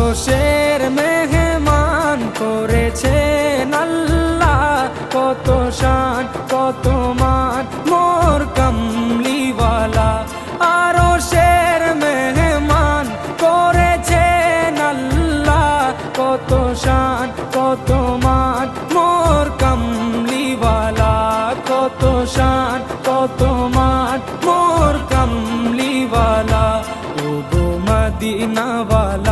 আরশের মেহমান করেছেন আল্লাহ, কত শান কত মান মোর কামলিওয়ালা। আরশের মেহমান করেছেন আল্লাহ, কত শান কত মান মোর কামলিওয়ালা, কত শান কত মান মোর কামলিওয়ালা। ও গো মদিনাওয়ালা